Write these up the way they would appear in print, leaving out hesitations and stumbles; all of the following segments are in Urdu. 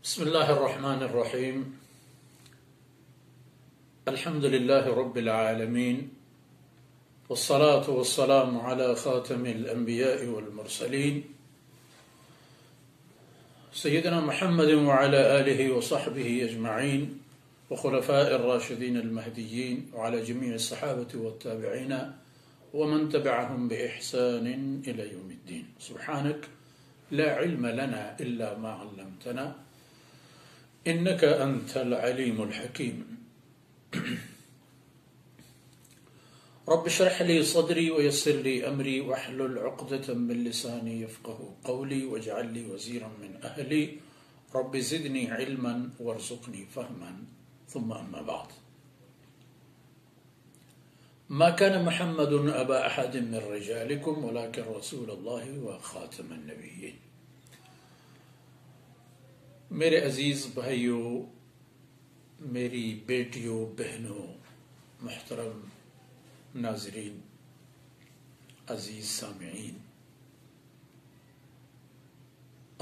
بسم الله الرحمن الرحيم. الحمد لله رب العالمين، والصلاة والسلام على خاتم الأنبياء والمرسلين سيدنا محمد وعلى آله وصحبه أجمعين وخلفاء الراشدين المهديين وعلى جميع الصحابة والتابعين ومن تبعهم بإحسان إلى يوم الدين. سبحانك لا علم لنا إلا ما علمتنا إنك أنت العليم الحكيم. رب اشرح لي صدري ويسر لي أمري واحلل عقدة من لساني يفقه قولي واجعل لي وزيرا من أهلي رب زدني علما وارزقني فهما. ثم أما بعد، ما كان محمد أبا أحد من رجالكم ولكن رسول الله وخاتم النبيين. میرے عزیز بھائیوں، میری بیٹیوں، بہنوں، محترم ناظرین، عزیز سامعین،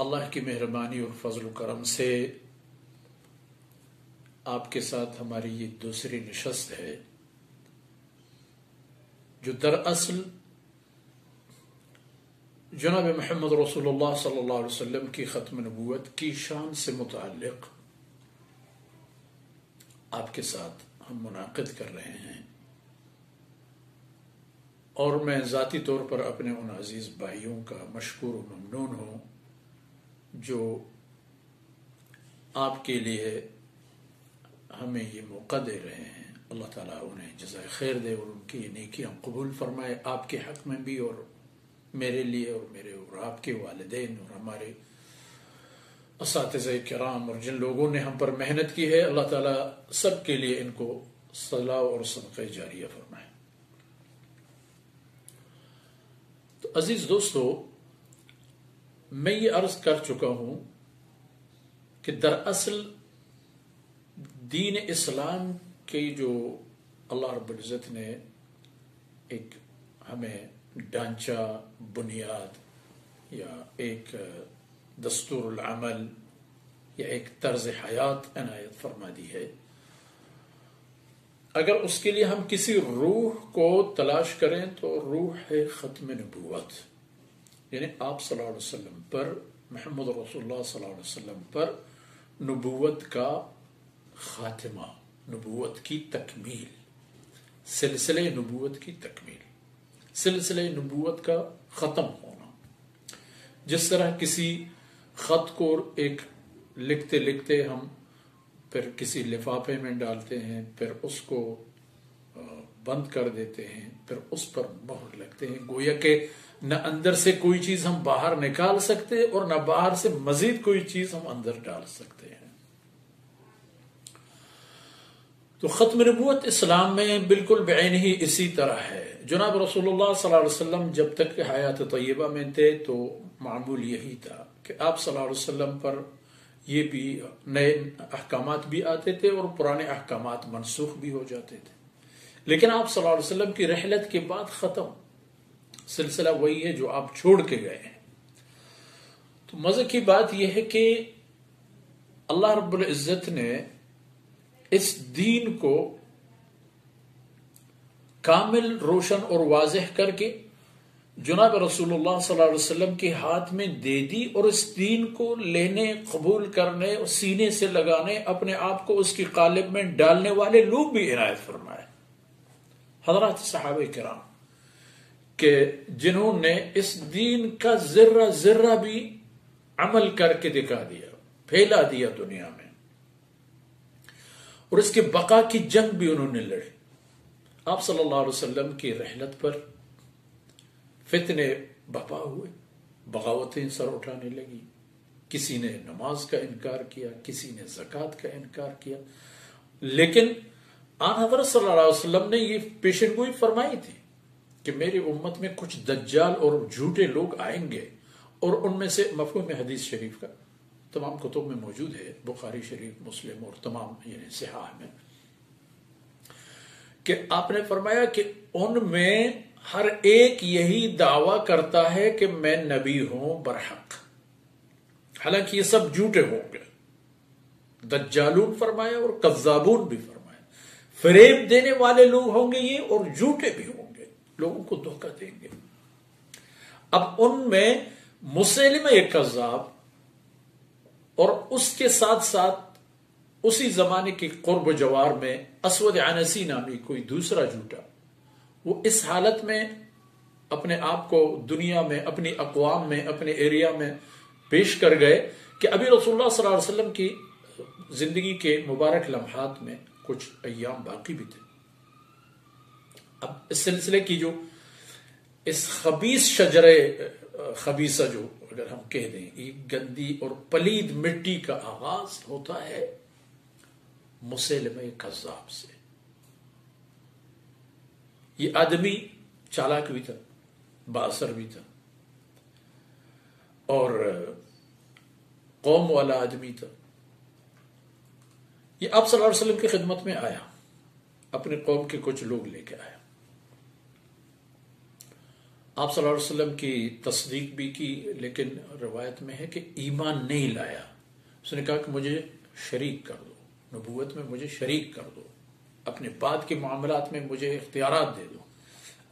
اللہ کی مہربانی اور فضل و کرم سے آپ کے ساتھ ہماری یہ دوسری نشست ہے جو دراصل جناب محمد رسول اللہ صلی اللہ علیہ وسلم کی ختم نبوت کی شان سے متعلق آپ کے ساتھ ہم منعقد کر رہے ہیں، اور میں ذاتی طور پر اپنے ان عزیز بھائیوں کا مشکور و ممنون ہوں جو آپ کے لیے ہمیں یہ موقع دے رہے ہیں. اللہ تعالیٰ انہیں جزائے خیر دے اور ان کی نیکیاں قبول فرمائے، آپ کے حق میں بھی اور میرے لیے اور میرے اور آپ کے والدین اور ہمارے اساتذہ کرام اور جن لوگوں نے ہم پر محنت کی ہے، اللہ تعالیٰ سب کے لیے ان کو صلاح اور صدقہ جاریہ فرمائے. تو عزیز دوستو، میں یہ عرض کر چکا ہوں کہ دراصل دین اسلام کی جو اللہ رب العزت نے ایک ہمیں ڈھانچہ، بنیاد یا ایک دستور العمل یا ایک طرز حیات عنایت فرما دی ہے، اگر اس کے لیے ہم کسی روح کو تلاش کریں تو روح ہے ختم نبوت، یعنی آپ صلی اللہ علیہ وسلم پر، محمد رسول اللہ صلی اللہ علیہ وسلم پر نبوت کا خاتمہ، نبوت کی تکمیل، سلسلہ نبوت کی تکمیل، سلسلہ نبوت کا ختم ہونا. جس طرح کسی خط کو ایک لکھتے لکھتے ہم پھر کسی لفافے میں ڈالتے ہیں، پھر اس کو بند کر دیتے ہیں، پھر اس پر مہر لگتے ہیں، گویا کہ نہ اندر سے کوئی چیز ہم باہر نکال سکتے اور نہ باہر سے مزید کوئی چیز ہم اندر ڈال سکتے ہیں. تو ختم نبوت اسلام میں بالکل بعین ہی اسی طرح ہے. جناب رسول اللہ صلی اللہ علیہ وسلم جب تک کہ حیات طیبہ میں تھے تو معمول یہی تھا کہ آپ صلی اللہ علیہ وسلم پر یہ بھی نئے احکامات بھی آتے تھے اور پرانے احکامات منسوخ بھی ہو جاتے تھے، لیکن آپ صلی اللہ علیہ وسلم کی رحلت کے بعد ختم، سلسلہ وہی ہے جو آپ چھوڑ کے گئے ہیں. تو مزے کی بات یہ ہے کہ اللہ رب العزت نے اس دین کو کامل، روشن اور واضح کر کے جناب رسول اللہ صلی اللہ علیہ وسلم کے ہاتھ میں دے دی، اور اس دین کو لینے، قبول کرنے اور سینے سے لگانے، اپنے آپ کو اس کی قالب میں ڈالنے والے لوگ بھی عنایت فرمائے. حضرات صحابہ کرام کہ جنہوں نے اس دین کا ذرہ ذرہ بھی عمل کر کے دکھا دیا، پھیلا دیا دنیا میں، اور اس کے بقا کی جنگ بھی انہوں نے لڑی. آپ صلی اللہ علیہ وسلم کی رحلت پر فتنے بپا ہوئے، بغاوتیں سر اٹھانے لگی، کسی نے نماز کا انکار کیا، کسی نے زکوٰۃ کا انکار کیا، لیکن آن حضرت صلی اللہ علیہ وسلم نے یہ پیشن گوئی فرمائی تھی کہ میری امت میں کچھ دجال اور جھوٹے لوگ آئیں گے، اور ان میں سے مفہوم حدیث شریف کا تمام کتب میں موجود ہے، بخاری شریف، مسلم اور تمام یعنی صحاح میں، کہ آپ نے فرمایا کہ ان میں ہر ایک یہی دعویٰ کرتا ہے کہ میں نبی ہوں برحق، حالانکہ یہ سب جھوٹے ہوں گے. دجالون فرمایا اور کذابون بھی فرمایا. فریب دینے والے لوگ ہوں گے یہ، اور جھوٹے بھی ہوں گے، لوگوں کو دھوکہ دیں گے. اب ان میں مسیلمہ کذاب اور اس کے ساتھ ساتھ اسی زمانے کے قرب و جوار میں اسود عنسی نامی کوئی دوسرا جھوٹا، وہ اس حالت میں اپنے آپ کو دنیا میں، اپنی اقوام میں، اپنے ایریا میں پیش کر گئے کہ ابھی رسول اللہ صلی اللہ علیہ وسلم کی زندگی کے مبارک لمحات میں کچھ ایام باقی بھی تھے. اب اس سلسلے کی جو اس خبیث شجرے خبیثہ جو اگر ہم کہہ دیں، یہ گندی اور پلید مٹی کا آغاز ہوتا ہے مسیلمہ کذاب سے. یہ آدمی چالاک بھی تھا، بااثر بھی تھا، اور قوم والا آدمی تھا. یہ آپ صلی اللہ علیہ وسلم کی خدمت میں آیا، اپنے قوم کے کچھ لوگ لے کے آیا. آپ صلی اللہ علیہ وسلم کی تصدیق بھی کی، لیکن روایت میں ہے کہ ایمان نہیں لایا. اس نے کہا کہ مجھے شریک کر دو، نبوت میں مجھے شریک کر دو، اپنے بعد کے معاملات میں مجھے اختیارات دے دو.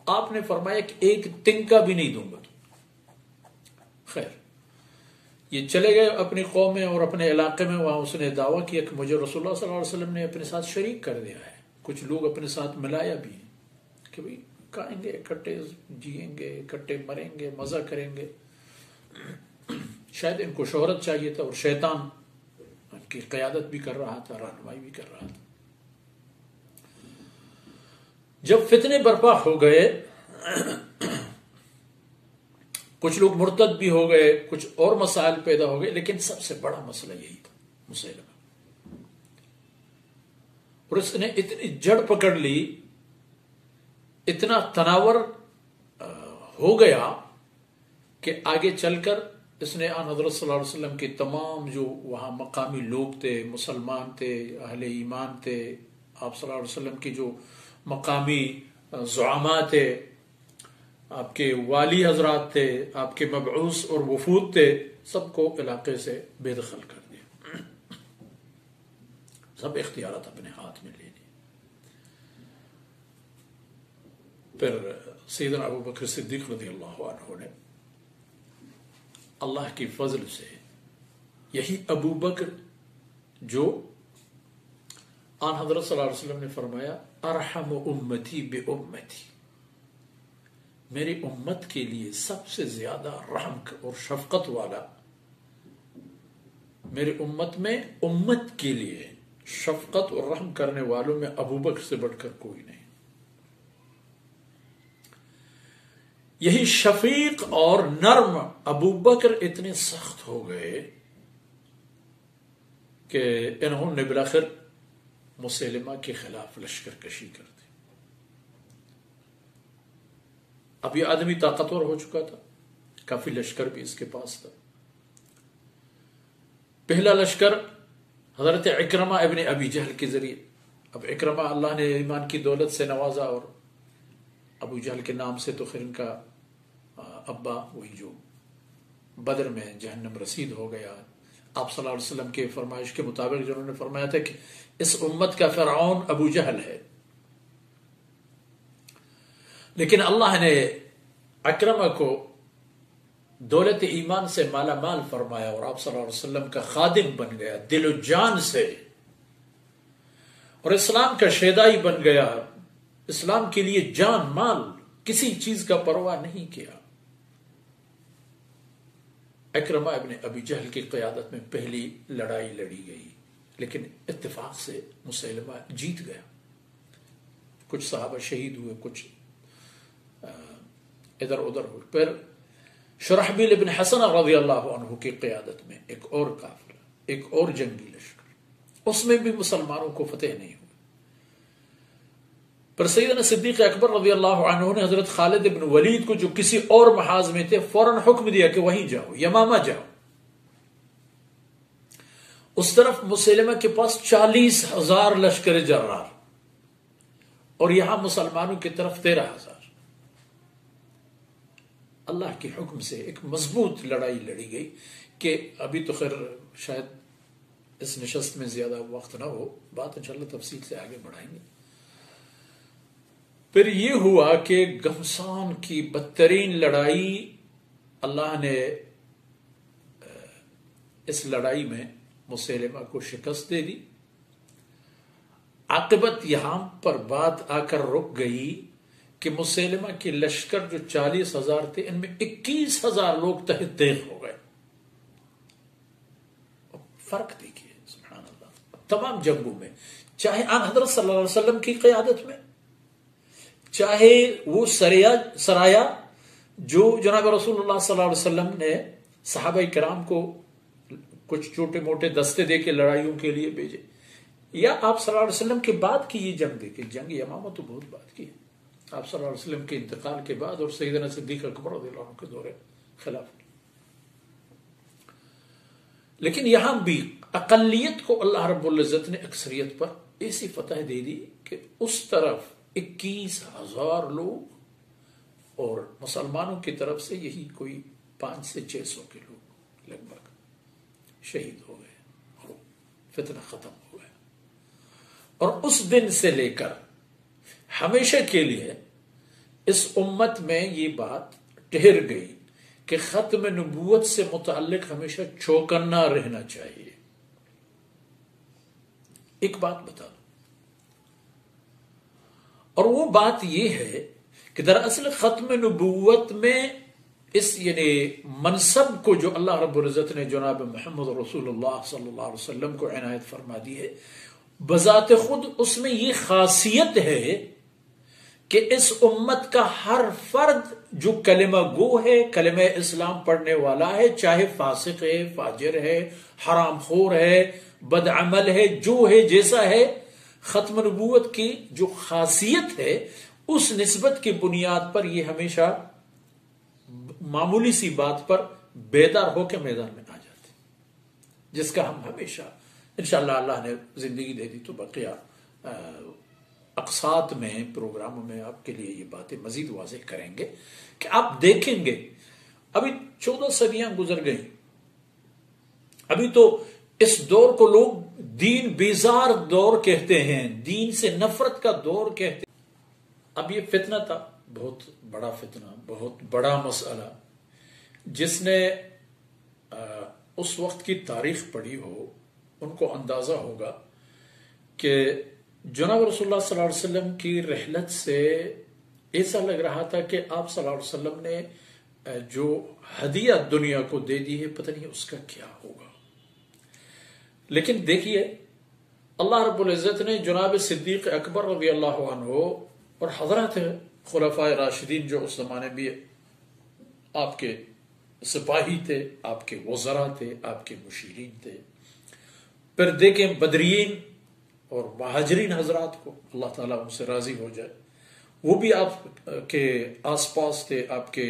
آپ نے فرمایا کہ ایک تنکا بھی نہیں دوں گا. خیر، یہ چلے گئے اپنی قوم میں اور اپنے علاقے میں. وہاں اس نے دعویٰ کیا کہ مجھے رسول اللہ صلی اللہ علیہ وسلم نے اپنے ساتھ شریک کر دیا ہے. کچھ لوگ اپنے ساتھ ملایا بھی ہیں کہ بھئی کھائیں گے اکٹھے، جئیں گے اکٹھے، مریں گے، مزہ کریں گے. شاید ان کو شہرت چاہیے تھا، اور شیطان ان کی قیادت بھی کر رہا تھا، رہنمائی بھی کر رہا تھا. جب فتنے برپا ہو گئے، کچھ لوگ مرتد بھی ہو گئے، کچھ اور مسائل پیدا ہو گئے، لیکن سب سے بڑا مسئلہ یہی تھا مسیلمہ. اور اس نے اتنی جڑ پکڑ لی، اتنا تناور ہو گیا کہ آگے چل کر اس نے آن حضرت صلی اللہ علیہ وسلم کے تمام جو وہاں مقامی لوگ تھے، مسلمان تھے، اہل ایمان تھے، آپ صلی اللہ علیہ وسلم کی جو مقامی زعماء تھے، آپ کے والی حضرات تھے، آپ کے مبعوث اور وفود تھے، سب کو علاقے سے بے دخل کر دیا. سب اختیارات اپنے ہاتھ میں لے لیے. پھر سیدنا ابو بکر صدیق رضی اللہ عنہ نے اللہ کی فضل سے، یہی ابو بکر جو آن حضرت صلی اللہ علیہ وسلم نے فرمایا ارحم امتی بے امتی، میری امت کے لیے سب سے زیادہ رحم اور شفقت والا، میری امت میں امت کے لیے شفقت اور رحم کرنے والوں میں ابو بکر سے بڑھ کر کوئی نہیں. یہی شفیق اور نرم ابو بکر اتنے سخت ہو گئے کہ انہوں نے بالآخر مسیلمہ کے خلاف لشکر کشی کر دی. اب یہ آدمی طاقتور ہو چکا تھا، کافی لشکر بھی اس کے پاس تھا. پہلا لشکر حضرت اکرمہ ابن ابی جہل کے ذریعے. اب اکرمہ اللہ نے ایمان کی دولت سے نوازا، اور ابو جہل کے نام سے تو خیر ان کا ابا وہی جو بدر میں جہنم رسید ہو گیا. آپ صلی اللہ علیہ وسلم کے فرمائش کے مطابق جنہوں نے فرمایا تھا کہ اس امت کا فرعون ابو جہل ہے، لیکن اللہ نے اکرمہ کو دولت ایمان سے مالا مال فرمایا، اور آپ صلی اللہ علیہ وسلم کا خادم بن گیا دل و جان سے، اور اسلام کا شیدائی بن گیا. اسلام کے لیے جان مال کسی چیز کا پرواہ نہیں کیا. اکرمہ ابن ابی جہل کی قیادت میں پہلی لڑائی لڑی گئی، لیکن اتفاق سے مسیلمہ جیت گیا. کچھ صحابہ شہید ہوئے، کچھ ادھر ادھر ہوئے. پھر شرحبیل ابن حسن رضی اللہ عنہ کی قیادت میں ایک اور قافلہ، ایک اور جنگی لشکر، اس میں بھی مسلمانوں کو فتح نہیں ہوئی. پر سیدنا صدیق اکبر رضی اللہ عنہ نے حضرت خالد ابن ولید کو، جو کسی اور محاذ میں تھے، فوراً حکم دیا کہ وہیں جاؤ، یمامہ جاؤ. اس طرف مسیلمہ کے پاس 40,000 لشکر جرار، اور یہاں مسلمانوں کی طرف 13,000. اللہ کے حکم سے ایک مضبوط لڑائی لڑی گئی کہ ابھی تو خیر شاید اس نشست میں زیادہ وقت نہ ہو، بات انشاءاللہ تفصیل سے آگے بڑھائیں گے۔ پھر یہ ہوا کہ گھمسان کی بدترین لڑائی اللہ نے اس لڑائی میں مسیلمہ کو شکست دے دی۔ عاقبت یہاں پر بات آ کر رک گئی کہ مسیلمہ کے لشکر جو 40,000 تھے، ان میں 21,000 لوگ تحت دیغ ہو گئے۔ فرق دیکھیے سبحان اللہ، تمام جنگوں میں، چاہے آن حضرت صلی اللہ علیہ وسلم کی قیادت میں، چاہے وہ سرایا جو جناب رسول اللہ صلی اللہ علیہ وسلم نے صحابہ کرام کو کچھ چھوٹے موٹے دستے دے کے لڑائیوں کے لیے بھیجے، یا آپ صلی اللہ علیہ وسلم کے بعد کی یہ جنگ دیکھیں، جنگ یمامہ تو بہت بعد کی ہے، آپ صلی اللہ علیہ وسلم کے انتقال کے بعد اور سیدنا صدیق اکبر رضی اللہ عنہ کے دور خلافت۔ لیکن یہاں بھی اقلیت کو اللہ رب العزت نے اکثریت پر ایسی فتح دے دی کہ اس طرف 21,000 لوگ اور مسلمانوں کی طرف سے یہی کوئی 500 سے 600 کے لوگ لگ بھگ شہید ہو گئے اور فتنہ ختم ہو گیا۔ اور اس دن سے لے کر ہمیشہ کے لیے اس امت میں یہ بات ٹھہر گئی کہ ختم نبوت سے متعلق ہمیشہ چوکنا رہنا چاہیے۔ ایک بات بتا دوں، اور وہ بات یہ ہے کہ دراصل ختم نبوت میں اس یعنی منصب کو جو اللہ رب العزت نے جناب محمد رسول اللہ صلی اللہ علیہ وسلم کو عنایت فرما دی ہے، بذات خود اس میں یہ خاصیت ہے کہ اس امت کا ہر فرد جو کلمہ گو ہے، کلمہ اسلام پڑھنے والا ہے، چاہے فاسق ہے، فاجر ہے، حرام خور ہے، بدعمل ہے، جو ہے جیسا ہے، ختم نبوت کی جو خاصیت ہے اس نسبت کی بنیاد پر یہ ہمیشہ معمولی سی بات پر بیدار ہو کے میدان میں آ جاتے، جس کا ہم ہمیشہ انشاءاللہ اللہ نے زندگی دے دی تو بقیہ اقساط میں پروگراموں میں آپ کے لیے یہ باتیں مزید واضح کریں گے کہ آپ دیکھیں گے ابھی 14 صدیاں گزر گئی، ابھی تو اس دور کو لوگ دین بیزار دور کہتے ہیں، دین سے نفرت کا دور کہتے ہیں۔ اب یہ فتنہ تھا، بہت بڑا فتنہ، بہت بڑا مسئلہ، جس نے اس وقت کی تاریخ پڑھی ہو ان کو اندازہ ہوگا کہ جناب رسول اللہ صلی اللہ علیہ وسلم کی رحلت سے ایسا لگ رہا تھا کہ آپ صلی اللہ علیہ وسلم نے جو ہدیہ دنیا کو دے دی ہے پتہ نہیں اس کا کیا ہوگا۔ لیکن دیکھیے اللہ رب العزت نے جناب صدیق اکبر رضی اللہ عنہ اور حضرات خلفائے راشدین جو اس زمانے میں آپ کے سپاہی تھے، آپ کے وزراء تھے، آپ کے مشیرین تھے، پھر دیکھیں بدرین اور مہاجرین حضرات کو اللہ تعالیٰ ان سے راضی ہو جائے، وہ بھی آپ کے آس پاس تھے، آپ کے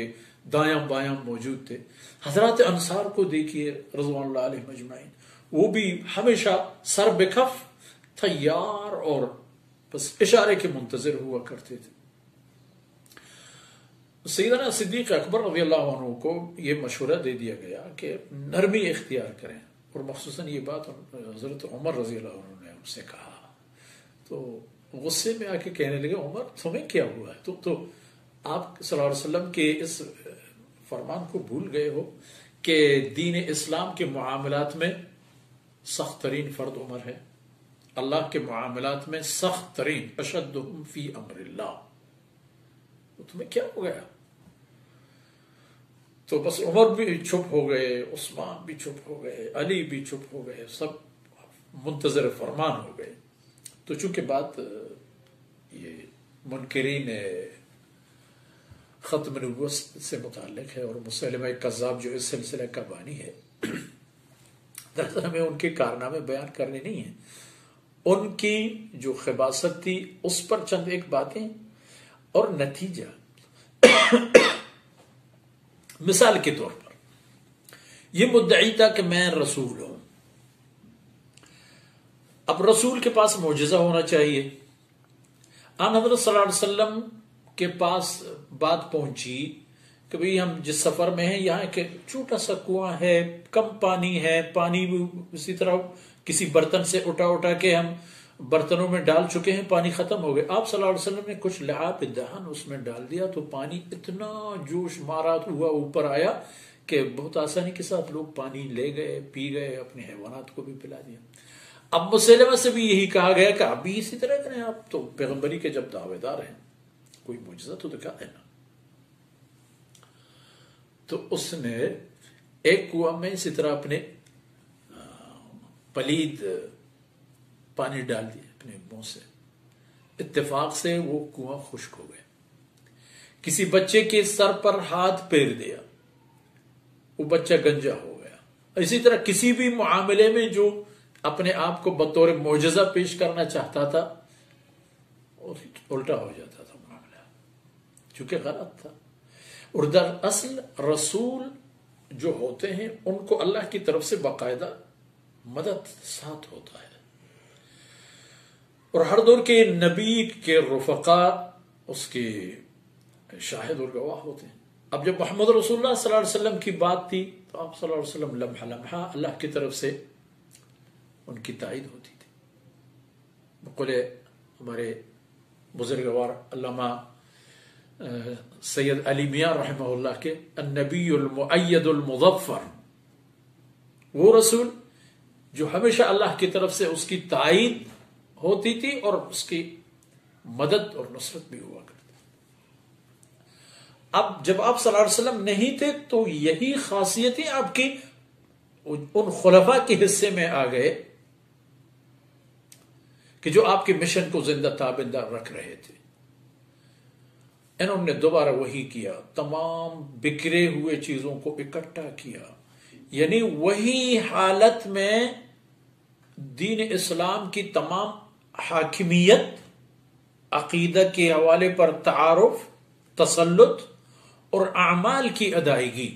دایاں بایاں موجود تھے۔ حضرات انصار کو دیکھیے رضوان اللہ علیہ مجمعین، وہ بھی ہمیشہ سر بکف تیار اور بس اشارے کے منتظر ہوا کرتے تھے۔ سیدنا صدیق اکبر رضی اللہ عنہ کو یہ مشورہ دے دیا گیا کہ نرمی اختیار کریں، اور مخصوصاً یہ بات حضرت عمر رضی اللہ عنہ نے ان سے کہا، تو غصے میں آ کے کہنے لگے عمر تمہیں کیا ہوا ہے، تم تو آپ صلی اللہ علیہ وسلم کے اس فرمان کو بھول گئے ہو کہ دین اسلام کے معاملات میں سخت ترین فرد عمر ہے، اللہ کے معاملات میں سخت ترین، اشدہم فی امر اللہ، تو تمہیں کیا ہو گیا؟ تو بس عمر بھی چھپ ہو گئے، عثمان بھی چھپ ہو گئے، علی بھی چھپ ہو گئے، سب منتظر فرمان ہو گئے۔ تو چونکہ بات یہ منکرین ختم نبوت سے متعلق ہے اور مسلمہ کذاب جو اس سلسلے کا بانی ہے، دراصل ہمیں ان کے کارنامے بیان کرنے نہیں ہیں، ان کی جو خباثت تھی اس پر چند ایک باتیں اور نتیجہ۔ مثال کے طور پر یہ مدعی تھا کہ میں رسول ہوں، اب رسول کے پاس معجزہ ہونا چاہیے۔ آن حضرت صلی اللہ علیہ وسلم کے پاس بات پہنچی کہ بھئی ہم جس سفر میں ہیں یہاں کہ چھوٹا سا کنواں ہے، کم پانی ہے، پانی بھی اسی طرح کسی برتن سے اٹھا کے ہم برتنوں میں ڈال چکے ہیں، پانی ختم ہو گئے، آپ صلی اللہ علیہ وسلم نے کچھ لعاب دہن اس میں ڈال دیا تو پانی اتنا جوش مارا ہوا اوپر آیا کہ بہت آسانی کے ساتھ لوگ پانی لے گئے، پی گئے، اپنے حیوانات کو بھی پلا دیا۔ اب مسلمہ سے بھی یہی کہا گیا کہ اب بھی اسی طرح کریں، آپ تو پیغمبری کے جب دعوے دار ہیں، کوئی معجزہ تو دکھا دینا۔ تو اس نے ایک کنواں میں اسی طرح اپنے پلید پانی ڈال دیا اپنے منہ سے، اتفاق سے وہ کنواں خشک ہو گیا۔ کسی بچے کے سر پر ہاتھ پھیر دیا، وہ بچہ گنجا ہو گیا۔ اسی طرح کسی بھی معاملے میں جو اپنے آپ کو بطور معجزہ پیش کرنا چاہتا تھا الٹا ہو جاتا تھا معاملہ، چونکہ غلط تھا۔ اور دراصل رسول جو ہوتے ہیں ان کو اللہ کی طرف سے باقاعدہ مدد ساتھ ہوتا ہے، اور ہر دور کے نبی کے رفقا اس کے شاہد اور گواہ ہوتے ہیں۔ اب جب محمد رسول اللہ صلی اللہ علیہ وسلم کی بات تھی تو آپ صلی اللہ علیہ وسلم لمحہ لمحہ اللہ کی طرف سے ان کی تائید ہوتی تھی۔ بقول ہمارے بزرگوار علامہ سید علی میاں رحمہ اللہ کے النبی المؤید المظفر، وہ رسول جو ہمیشہ اللہ کی طرف سے اس کی تائید ہوتی تھی اور اس کی مدد اور نصرت بھی ہوا کرتی۔ اب جب آپ صلی اللہ علیہ وسلم نہیں تھے تو یہی خاصیتیں آپ کی ان خلفاء کے حصے میں آ گئے کہ جو آپ کے مشن کو زندہ تابندہ رکھ رہے تھے۔ انہوں نے دوبارہ وہی کیا، تمام بکھرے ہوئے چیزوں کو اکٹھا کیا، یعنی وہی حالت میں دین اسلام کی تمام حاکمیت، عقیدہ کے حوالے پر تعارف، تسلط اور اعمال کی ادائیگی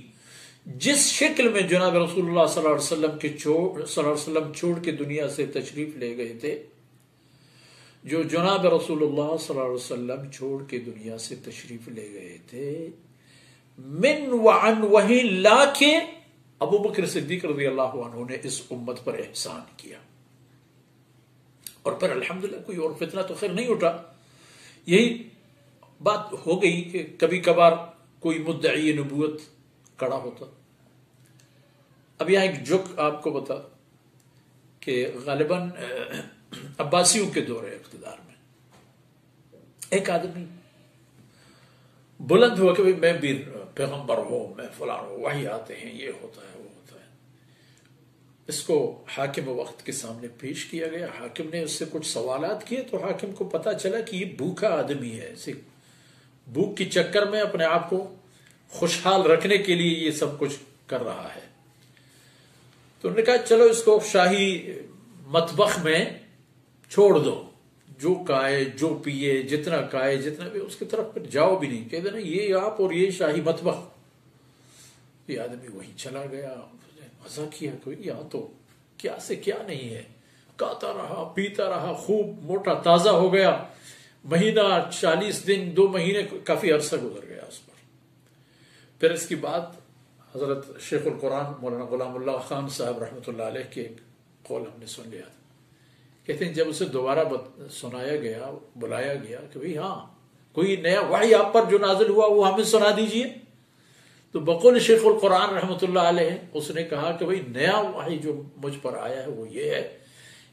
جس شکل میں جناب رسول اللہ صلی اللہ علیہ وسلم چھوڑ کے دنیا سے تشریف لے گئے تھے، جو جناب رسول اللہ صلی اللہ علیہ وسلم چھوڑ کے دنیا سے تشریف لے گئے تھے، من وعن وہی لا کے ابو بکر صدیق رضی اللہ عنہ نے اس امت پر احسان کیا، اور پھر الحمدللہ کوئی اور فتنہ تو خیر نہیں اٹھا۔ یہی بات ہو گئی کہ کبھی کبھار کوئی مدعی نبوت کڑا ہوتا۔ اب یہاں ایک جک آپ کو بتا کہ غالباً عباسیوں کے دور اقتدار میں ایک آدمی بلند ہوا کہ میں بھی پیغمبر ہوں، میں فلاں ہوں، وحی آتے ہیں، یہ ہوتا ہے وہ ہوتا ہے۔ اس کو حاکم وقت کے سامنے پیش کیا گیا، حاکم نے اس سے کچھ سوالات کیے تو حاکم کو پتا چلا کہ یہ بھوکا آدمی ہے، بھوک کی چکر میں اپنے آپ کو خوشحال رکھنے کے لیے یہ سب کچھ کر رہا ہے۔ تو انہوں نے کہا چلو اس کو شاہی مطبخ میں چھوڑ دو، جو کھائے جو پیے، جتنا کھائے جتنا بھی، اس کی طرف پھر جاؤ بھی نہیں، کہتے نا یہ آپ اور یہ شاہی مطبخ۔ یہ آدمی وہیں چلا گیا، مزہ کیا کہ یہاں تو کیا سے کیا نہیں ہے، کھاتا رہا پیتا رہا، خوب موٹا تازہ ہو گیا، مہینہ 40 دن 2 مہینے کافی عرصہ گزر گیا اس پر۔ پھر اس کی بات حضرت شیخ القرآن مولانا غلام اللہ خان صاحب رحمۃ اللہ علیہ کے ایک قول ہم نے سن لیا تھا۔ کہتے ہیں جب اسے دوبارہ سنایا گیا، بلایا گیا کہ بھئی ہاں کوئی نیا وحی آپ پر جو نازل ہوا وہ ہمیں سنا دیجئے، تو بقول شیخ القرآن رحمۃ اللہ علیہ اس نے کہا کہ بھئی نیا وحی جو مجھ پر آیا ہے وہ یہ ہے،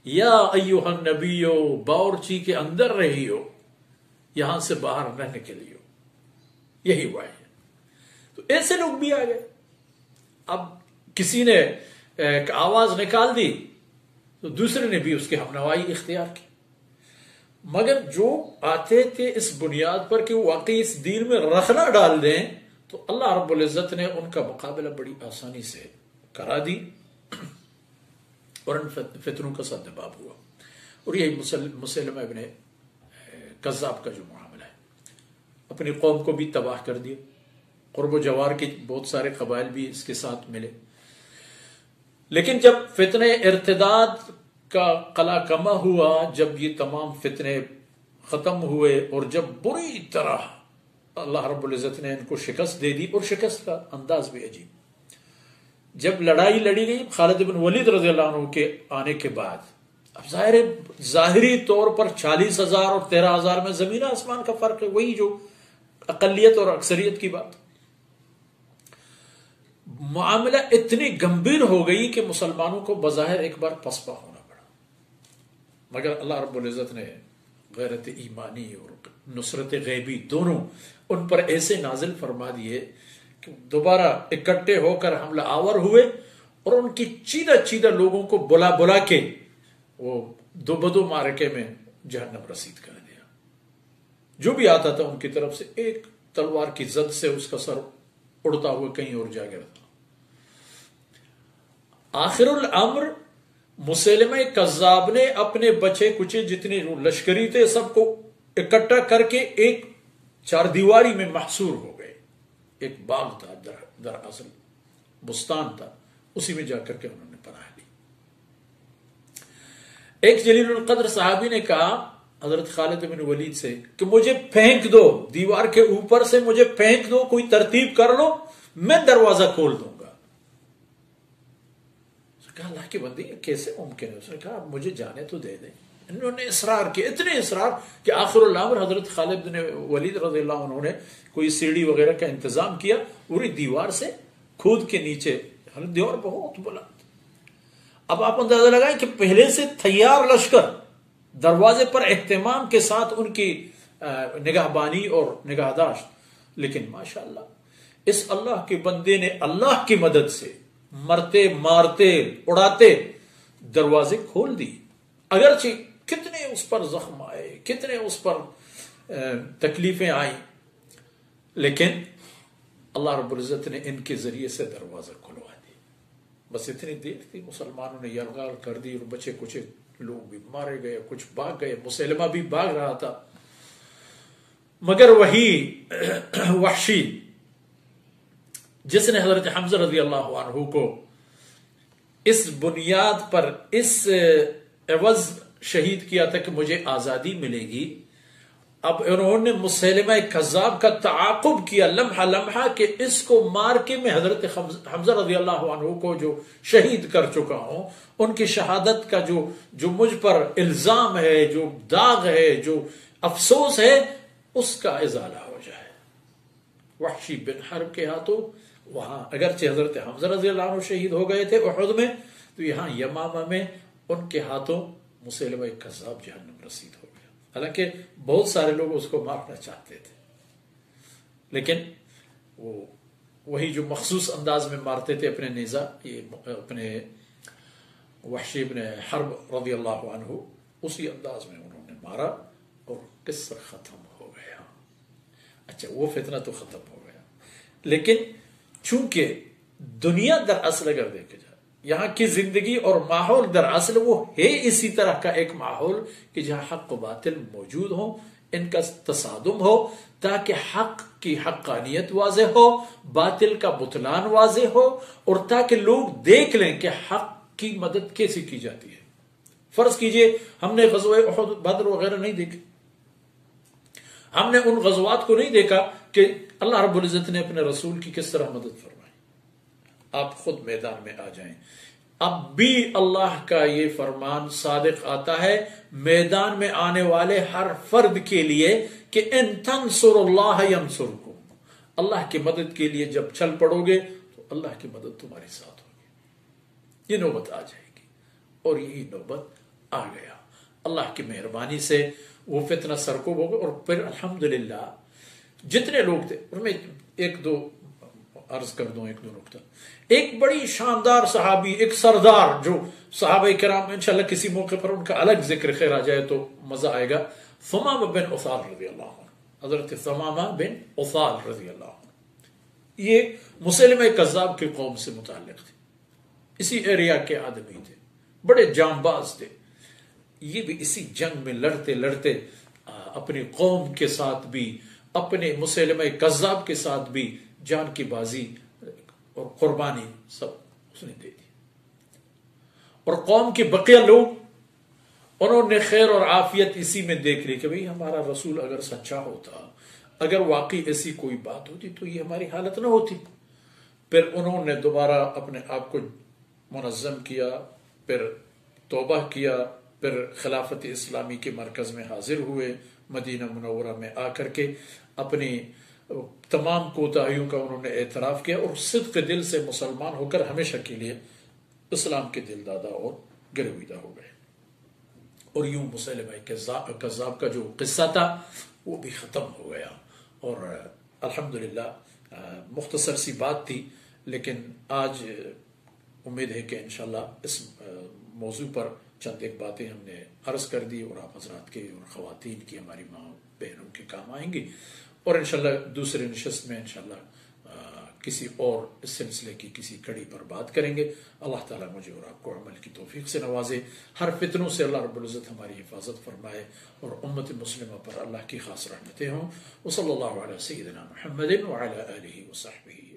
یا ایھا النبیو، باورچی کے اندر رہیو، یہاں سے باہر نہ نکلیو، یہی وحی ہے۔ تو ایسے لوگ بھی آ گئے۔ اب کسی نے ایک آواز نکال دی تو دوسرے نے بھی اس کے ہمنوائی اختیار کی، مگر جو آتے تھے اس بنیاد پر کہ وہ واقعی اس دین میں رخنا ڈال دیں تو اللہ رب العزت نے ان کا مقابلہ بڑی آسانی سے کرا دی اور ان فتنوں کا سدباب ہوا۔ اور یہی مسلمہ ابن کذاب کا جو معاملہ ہے، اپنی قوم کو بھی تباہ کر دیا، قرب و جوار کے بہت سارے قبائل بھی اس کے ساتھ ملے۔ لیکن جب فتنے ارتداد کا قلع کما ہوا، جب یہ تمام فتنے ختم ہوئے اور جب بری طرح اللہ رب العزت نے ان کو شکست دے دی، اور شکست کا انداز بھی عجیب، جب لڑائی لڑی گئی خالد بن ولید رضی اللہ عنہ کے آنے کے بعد، اب ظاہری طور پر 40,000 اور 13,000 میں زمین آسمان کا فرق ہے، وہی جو اقلیت اور اکثریت کی بات. معاملہ اتنی گمبھیر ہو گئی کہ مسلمانوں کو بظاہر ایک بار پسپا ہونا پڑا، مگر اللہ رب العزت نے غیرت ایمانی اور نصرت غیبی دونوں ان پر ایسے نازل فرما دیے کہ دوبارہ اکٹھے ہو کر حملہ آور ہوئے، اور ان کی چیدہ لوگوں کو بلا بلا کے وہ دو بدو معرکے میں جہنم رسید کر دیا. جو بھی آتا تھا ان کی طرف سے ایک تلوار کی زد سے اس کا سر اڑتا ہوا کہیں اور جا گرا. آخر الامر مسیلمہ کذاب نے اپنے بچے کچے جتنے لشکری تھے سب کو اکٹھا کر کے ایک 4 دیواری میں محصور ہو گئے. ایک باغ تھا، دراصل بستان تھا، اسی میں جا کر کے انہوں نے پناہ لی. ایک جلیل القدر صحابی نے کہا حضرت خالد بن ولید سے کہ مجھے پھینک دو، دیوار کے اوپر سے مجھے پھینک دو، کوئی ترتیب کر لو، میں دروازہ کھول دوں گا. اللہ کی بندی کیسے ممکن ہے؟ اس نے کہا مجھے جانے تو دے دیں. انہوں نے اصرار کیا، اتنے اصرار کہ آخر الامر حضرت خالد بن ولید رضی اللہ عنہ نے کوئی سیڑھی وغیرہ کا انتظام کیا، پوری دیوار سے کھود کے نیچے، دیوار بہت بلند. اب آپ اندازہ لگائیں کہ پہلے سے تیار لشکر دروازے پر اہتمام کے ساتھ ان کی نگہبانی اور نگہداشت، لیکن ماشاءاللہ اس اللہ کے بندے نے اللہ کی مدد سے مرتے مارتے اڑاتے دروازے کھول دی. اگرچہ کتنے اس پر زخم آئے، کتنے اس پر تکلیفیں آئیں، لیکن اللہ رب العزت نے ان کے ذریعے سے دروازہ کھلوا دی. بس اتنی دیر تھی، مسلمانوں نے یرغال کر دی اور بچے کچھ لوگ بھی مارے گئے، کچھ بھاگ گئے. مسلمہ بھی بھاگ رہا تھا، مگر وہی وحشی جس نے حضرت حمزہ رضی اللہ عنہ کو اس بنیاد پر اس عوض شہید کیا تھا کہ مجھے آزادی ملے گی، اب انہوں نے مسیلمہ کذاب کا تعاقب کیا لمحہ لمحہ کہ اس کو مار کے میں حضرت حمزہ رضی اللہ عنہ کو جو شہید کر چکا ہوں، ان کی شہادت کا جو مجھ پر الزام ہے، جو داغ ہے، جو افسوس ہے، اس کا ازالہ ہو جائے. وحشی بن حرب کے ہاتھوں وہاں اگرچہ حضرت حمزہ رضی اللہ عنہ شہید ہو گئے تھے احد میں، تو یہاں یمامہ میں ان کے ہاتھوں مسیلمہ کذاب جہنم رسید ہو گیا. حالانکہ بہت سارے لوگ اس کو مارنا چاہتے تھے، لیکن وہ وہی جو مخصوص انداز میں مارتے تھے اپنے نیزہ، یہ اپنے وحشی بن حرب رضی اللہ عنہ، اسی انداز میں انہوں نے مارا اور قصہ ختم ہو گیا. اچھا وہ فتنہ تو ختم ہو گیا، لیکن چونکہ دنیا دراصل اگر دیکھا جائے یہاں کی زندگی اور ماحول دراصل وہ ہے اسی طرح کا ایک ماحول کہ جہاں حق و باطل موجود ہوں، ان کا تصادم ہو، تاکہ حق کی حقانیت واضح ہو، باطل کا بطلان واضح ہو، اور تاکہ لوگ دیکھ لیں کہ حق کی مدد کیسے کی جاتی ہے. فرض کیجئے ہم نے غزوہ احد بدر وغیرہ نہیں دیکھے، ہم نے ان غزوات کو نہیں دیکھا کہ اللہ رب العزت نے اپنے رسول کی کس طرح مدد فرمائی. آپ خود میدان میں آ جائیں، اب بھی اللہ کا یہ فرمان صادق آتا ہے میدان میں آنے والے ہر فرد کے لیے کہ ان تنصر اللہ ینصرکم، اللہ کی مدد کے لیے جب چل پڑو گے تو اللہ کی مدد تمہارے ساتھ ہوگی. یہ نوبت آ جائے گی، اور یہی نوبت آ گیا. اللہ کی مہربانی سے وہ فتنہ سرکوب ہو گیا، اور پھر الحمدللہ جتنے لوگ تھے ان میں ایک دو عرض کر دوں، ایک دو نکتہ. ایک بڑی شاندار صحابی، ایک سردار، جو صحابہ کرام انشاءاللہ کسی موقع پر ان کا الگ ذکر خیر آ جائے تو مزہ آئے گا. ثمامہ بن اثال رضی اللہ عنہ، حضرت ثمامہ بن اثال رضی اللہ عنہ، یہ مسیلمہ کذاب کی قوم سے متعلق تھے، اسی ایریا کے آدمی تھے، بڑے جانباز تھے. یہ بھی اسی جنگ میں لڑتے لڑتے اپنی قوم کے ساتھ بھی، اپنے مسیلمہ کذاب کے ساتھ بھی جان کی بازی اور قربانی سب اس نے دے دی. اور قوم کے بقیہ لوگ انہوں نے خیر اور عافیت اسی میں دیکھ لی کہ بھئی ہمارا رسول اگر سچا ہوتا، اگر واقعی ایسی کوئی بات ہوتی تو یہ ہماری حالت نہ ہوتی. پھر انہوں نے دوبارہ اپنے آپ کو منظم کیا، پھر توبہ کیا، پھر خلافت اسلامی کے مرکز میں حاضر ہوئے مدینہ منورہ میں آ کر کے، اپنی تمام کوتاہیوں کا انہوں نے اعتراف کیا اور صدق دل سے مسلمان ہو کر ہمیشہ کے لیے اسلام کے دل دادا اور گرویدہ ہو گئے۔ اور یوں مسیلمہ کذاب کا جو قصہ تھا وہ بھی ختم ہو گیا۔ اور الحمدللہ مختصر سی بات تھی، لیکن آج امید ہے کہ انشاءاللہ اس موضوع پر چند ایک باتیں ہم نے عرض کر دی اور آپ حضرات کے اور خواتین کی، ہماری ماں بہنوں کے کام آئیں گی، اور انشاءاللہ دوسرے نشست میں انشاءاللہ کسی اور اس سلسلے کی کسی کڑی پر بات کریں گے۔ اللہ تعالیٰ مجھے اور آپ کو عمل کی توفیق سے نوازے، ہر فتنوں سے اللہ رب العزت ہماری حفاظت فرمائے، اور امت مسلمہ پر اللہ کی خاص رحمتیں ہوں۔ وصلی اللہ علیہ سیدنا محمد وعلی آلہ وصحبہ